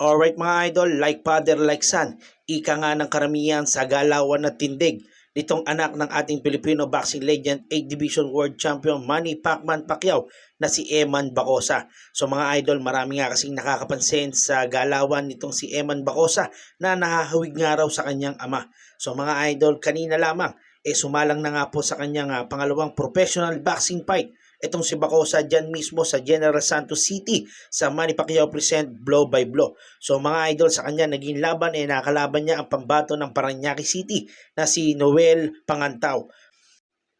Alright mga idol, like father, like son, ika nga ng karamihan sa galawan at tindig nitong anak ng ating Filipino boxing legend, 8 Division World Champion Manny Pacman Pacquiao na si Eman Bacosa. So mga idol, marami nga kasing nakakapansin sa galawan nitong si Eman Bacosa na nahahawig nga raw sa kanyang ama. So mga idol, kanina lamang sumalang na nga po sa kanyang pangalawang professional boxing fight itong si Bacosa dyan mismo sa General Santos City sa Manny Pacquiao Present Blow by Blow. So mga idol, sa kanya naging laban nakalaban niya ang pambato ng Parañaque City na si Noel Pangantao.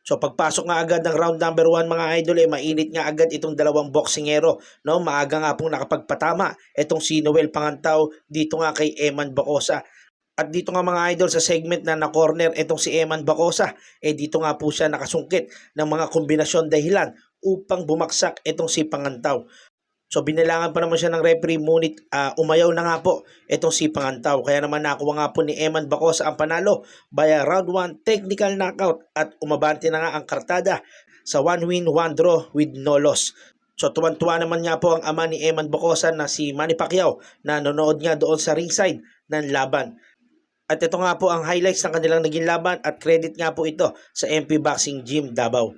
So pagpasok nga agad ng round number 1 mga idol mainit nga agad itong dalawang boksingero, no? Maaga nga pong nakapagpatama itong si Noel Pangantao dito nga kay Eman Bacosa. At dito nga mga idol sa segment na na-corner itong si Eman Bacosa, dito nga po siya nakasungkit ng mga kombinasyon dahilan upang bumaksak itong si Pangantao. So binilangan pa naman siya ng referee, ngunit umayaw na nga po itong si Pangantao. Kaya naman nakuha nga po ni Eman Bacosa ang panalo via round 1 technical knockout at umabante na nga ang kartada sa 1 win, 1 draw with no loss. So tuwan-tuwa naman nga po ang ama ni Eman Bacosa na si Manny Pacquiao na nanonood nga doon sa ringside ng laban. At ito nga po ang highlights ng kanilang naging laban at credit nga po ito sa MP Boxing Gym Davao.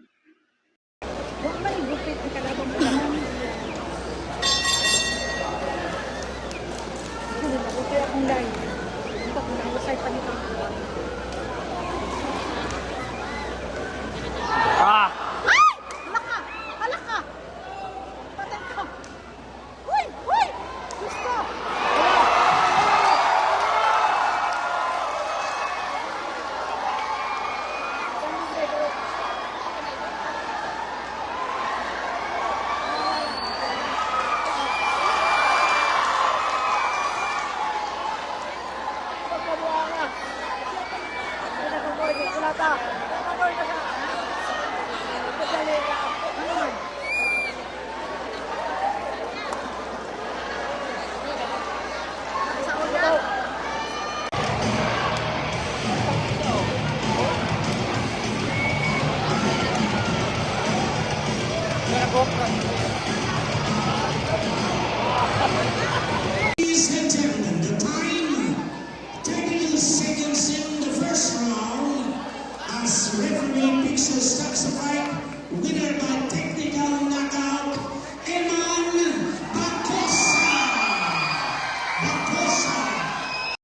Ladies and gentlemen, the time 32 seconds in the first round as referee picks the stops the fight winner by technical.